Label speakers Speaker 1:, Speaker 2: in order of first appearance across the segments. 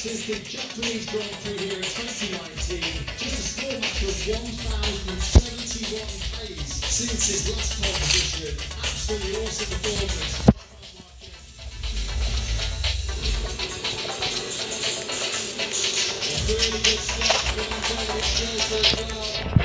Speaker 1: Since the Japanese Grand Prix here in 2019, just a score matter of 1,071 Ks since his last competition. Absolutely awesome performance. A really good start from David Shelter as well.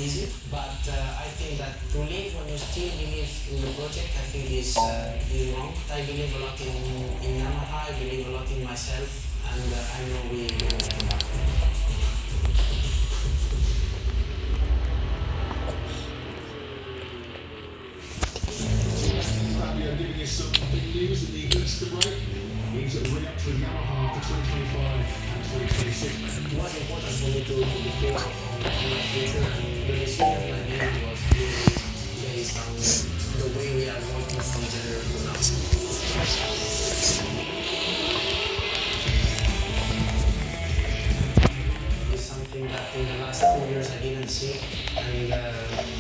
Speaker 2: easy. But I think that to leave when you still believe in the project, I think is wrong. I believe a lot in Yamaha, I believe a lot in myself, and I know we will come back.
Speaker 1: Fabio giving us some big news in the Easter break. He's re-upped with Yamaha for 2025 and 2026.
Speaker 2: It was important for me to be clear on my future, and the decision I made was really based on the way we are working from January to now. It's something that in the last 2 years I didn't see, and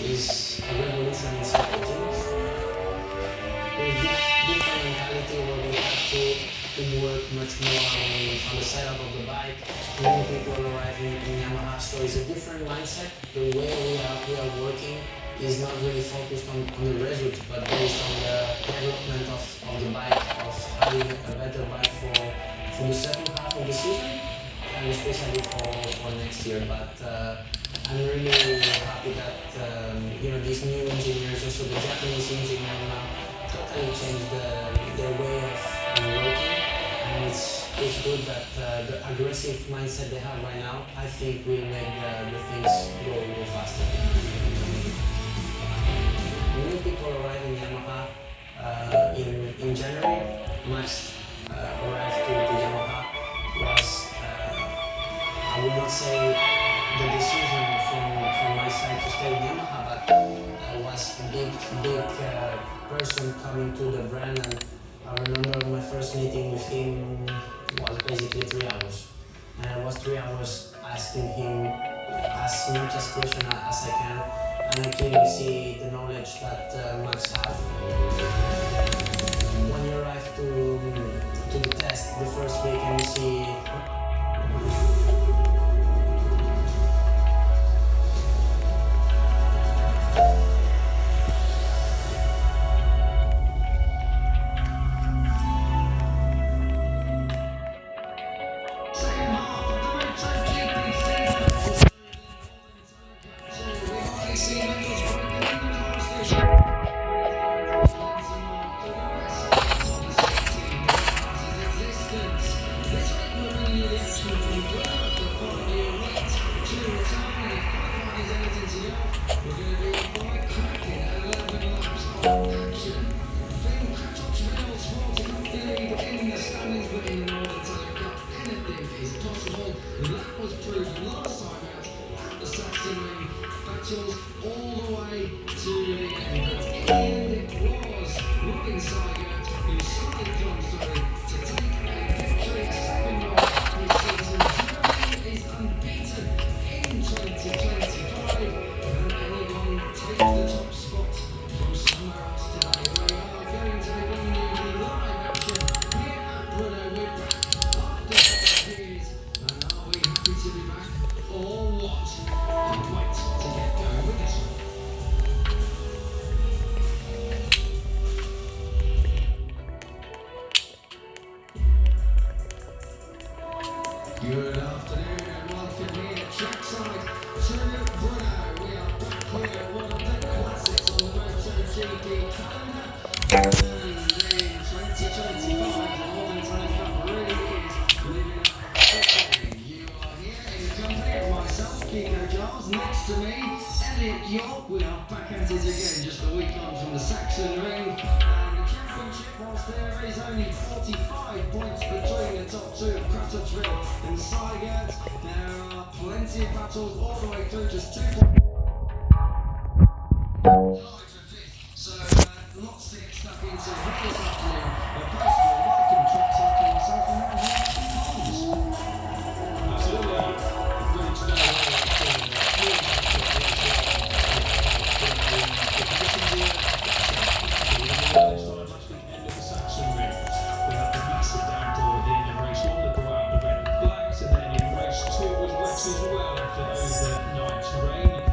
Speaker 2: is a revolution inside the team. With different mentality where we have to work much more on the setup of the bike, many people arriving in Yamaha, so it's a different mindset. The way we are working is not really focused on the result, but based on the development of the bike, of having a better bike for the second half of the season, and especially for next year. But I'm really happy that these new engineers, also the Japanese engineer now, totally changed their way of working, and it's good that the aggressive mindset they have right now, I think will make the things go faster. New people arrived in Yamaha in January. Max arrived to Yamaha was, I would not say the decision from my side to stay in Yamaha, but was a big person coming to the brand, and I remember my first meeting with him was basically 3 hours, and I was 3 hours asking him as much as question as I can, and I clearly see the knowledge that Max have. When you arrive to the test the first week and you see all the way to the end. But in it was Robin Seiger who suddenly comes through to take a victory, second run this season. Germany is unbeaten in 2025. Can anyone take the top spot from somewhere else today? We are going to be bringing you the live action here at Brno. We're back after 5 years, and are we happy to be back or what? Can't wait to get going with this one. Good afternoon and welcome here trackside to Brno. We are back here, one of the classics on the MotoGP calendar. And in 2025, the Northern Talent Cup really is living up quickly. You are here in the company of myself, Kiko Giles, next to me, Elliot York. We are back at it again, just a week on from the Saxon Ring. And the championship, whilst there is only 45 points between the top two of Kratochvil and Seiger, there are plenty of battles all the way through, just 2 points. So, lots to get stuck into this afternoon. But first of all, welcome trackside to myself and now
Speaker 3: Absolutely. Ready to go. Last weekend at the Saxon Ring. We had the massive downpour in race 1 that brought out the red flags, and then in race 2 was wet as well for overnight rain.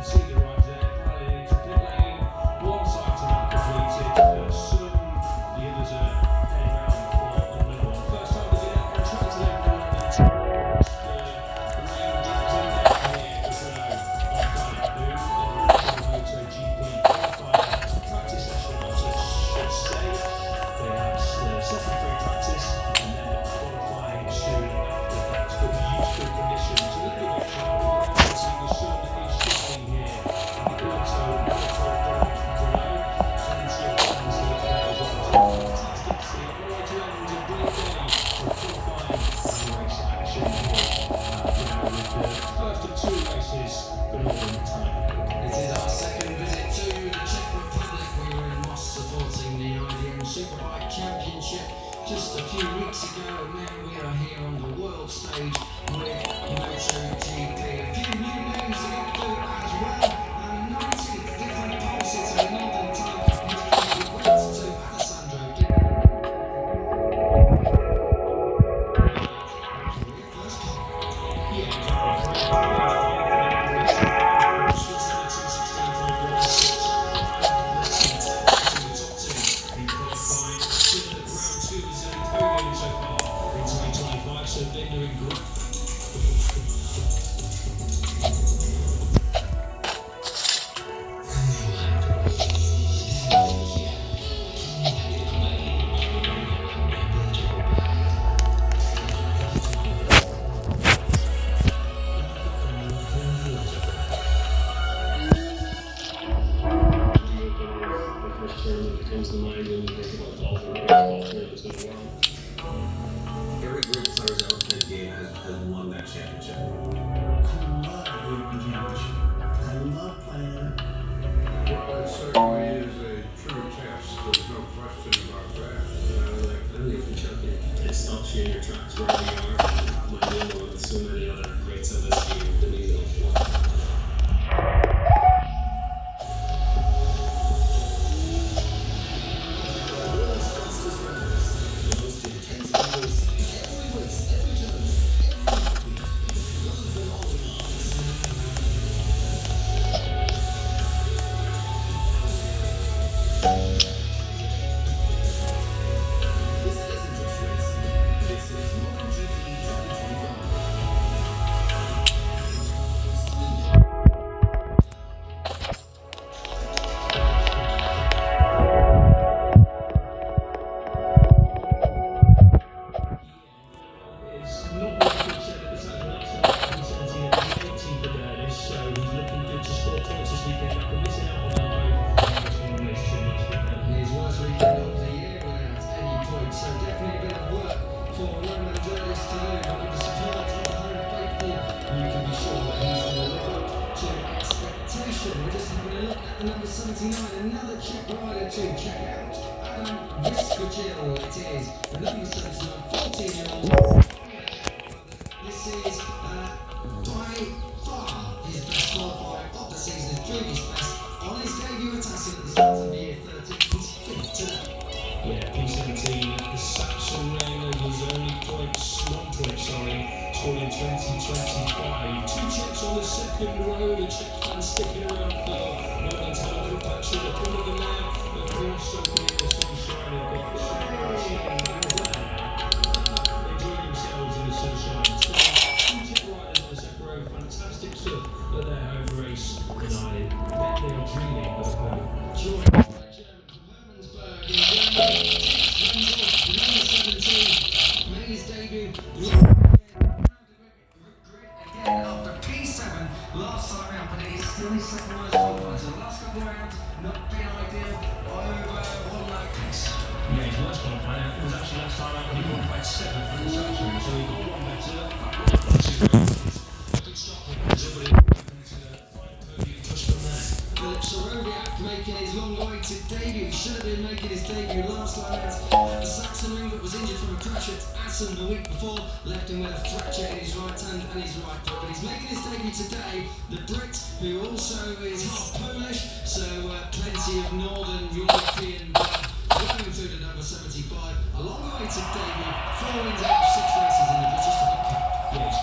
Speaker 3: tournament that comes to mind when you think about golf or golf tournaments in the world.
Speaker 4: Every great Players Elephant game has won that championship.
Speaker 1: I love European Championship. I love playing it.
Speaker 5: Well, it certainly is a true test. There's no question about that.
Speaker 3: I'm the Open champion. It stops you in your tracks wherever you are. My name with so many other greats of this game, the mean
Speaker 1: World's fastest runners. The most intense battles. Every race, every turn, every beat. Run for all miles. This isn't just racing. This is MotoGP 2025.
Speaker 3: It's not what you could say at the time. Last time, 2017 and 2018 for Dernis, so he's looking good to score points this weekend after missing out on that over race too much weekend.
Speaker 6: His worst weekend of the year without any points, so definitely a bit of work for Roman Andreas to do. But with the support of the home faithful, you can be sure that he's going to live up to expectation. We're just having a look at the number 79, another Czech rider to check out. Adam Vyskočil, it is the number 79, 14-year-old. This is by far his best qualifying of the season, doing his best on his debut at Assen at the start of the year 13. He's fit today.
Speaker 3: Yeah, P17, the Saxon Rainer was only one point, scored in 2025. Two Czechs on the second row, the Czech fans sticking around for Roman Cleopatra, the corner of the man, the cross soaking in the sunshine and got the enjoying themselves in the sunshine. Two Czech riders on the second row, fantastic stuff at their home race, and I bet they are dreaming of a home.
Speaker 6: Joined by German from Hermannsburg in Germany, number 17, made his debut. Again after P7 last time out, but it is still his second worst qualifying. So the last couple of rounds not been ideal over one lap pace.
Speaker 3: Yeah, his worst qualifying out was actually last time out when he qualified 7th for the Saxon, so he got one better. Good start for Brazil, but find podium just from there.
Speaker 6: Philip Soroviak making his long-awaited debut. He should have been making his debut last time out at the Saxon Ring, but was injured from a crash at Assen the week before, left him with a fracture in his right hand and his right foot. But he's making his debut today. The Brit, who also is half Polish, so plenty of Northern European blood flowing through the number 75. A long-awaited debut, 4 wins out of 6 races in the British Cup.
Speaker 3: Yeah, it's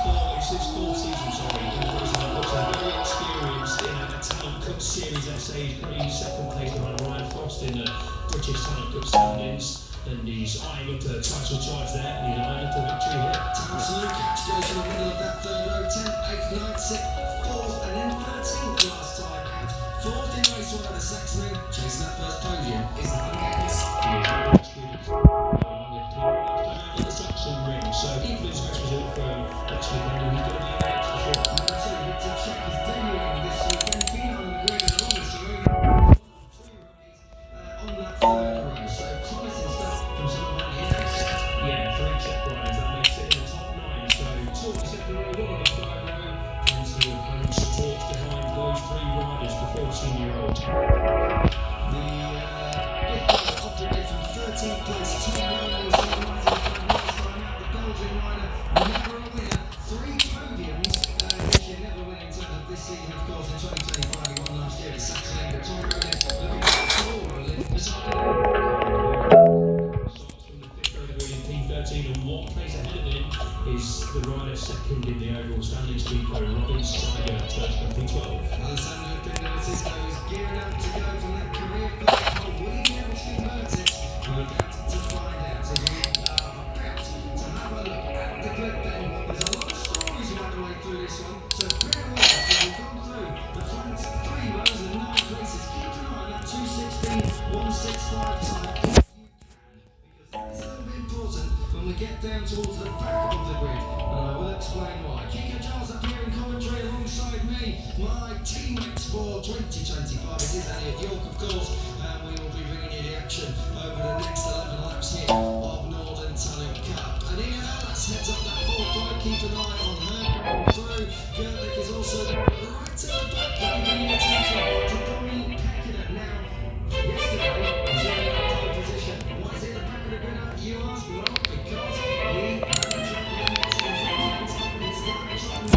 Speaker 3: four seasons, sorry. Very experienced in a Talent Cup series, I'd say. He's currently second place behind Ryan Frost in the British Talent Cup standings. And he's eyeing up the title charge there. He's eyeing up a victory here.
Speaker 6: Thomas Lukács goes to the middle of that third row, 10th, 8th, 9th, 6th, 4th, and then 13th last time out. 4th in race one at the Saxon Ring, chasing that first podium is the Hungarian.
Speaker 3: At the Saxon Ring, so equally as best result for next weekend, and he's going to be in the next for sure.
Speaker 6: Number 2, Victor Czech is debuting this weekend. Fino and McGregor along with Soroviak. On that third row, so promising stuff from someone like his next.
Speaker 3: Yeah, 3 Czech riders, that makes it in the top 9. So 2 on the second row, 1 on the third row. Plenty of home support behind those 3 riders, the 14-year-old.
Speaker 6: The big upgrade from 13th place, Tom Rowland was the last time out. The Belgian rider, never a winner, 3 podiums. This year, never winning in terms of this season, of course, in 2025. He won last year at Saxon Ring, but Tom Rowland looking to score a lift this afternoon.
Speaker 3: Starts from the 5th row in P13, and 1 place ahead of him is the rider second in the overall standings, Pico Robin Steiger, from P12.
Speaker 6: Alessandro Pinto is gearing up to go from that career path. Will he be able to convert it? We're about to find out. So we are about to have a look at the clip then. There's a lot of stories right the way through this one, so bear with us as we've gone through the front 3 rows and 9 places. Keep an eye on that 216, 165 time. Because that's a little bit important when we get down towards the back of the grid, and I will explain why. Kiko Giles up here in commentary alongside me, my teammates for 2025. It is Elliot York, of course, and we will be bringing you the action over the next 11 laps here of Northern Talent Cup. And Ian Ellis heads up that fourth bike. Keep an eye on her coming through. Gerlich is also right to the back, bringing attention to Tommy Pekinen. Now, yesterday, she was in pole position. Why is he at the back of the grid? You ask, well, because he had a track limit in front. His lap time was
Speaker 1: 1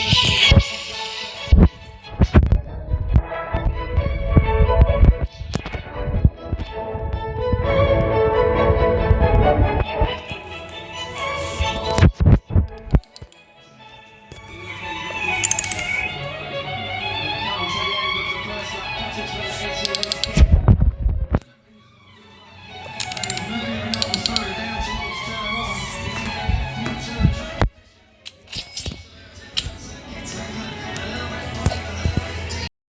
Speaker 1: Arsenal.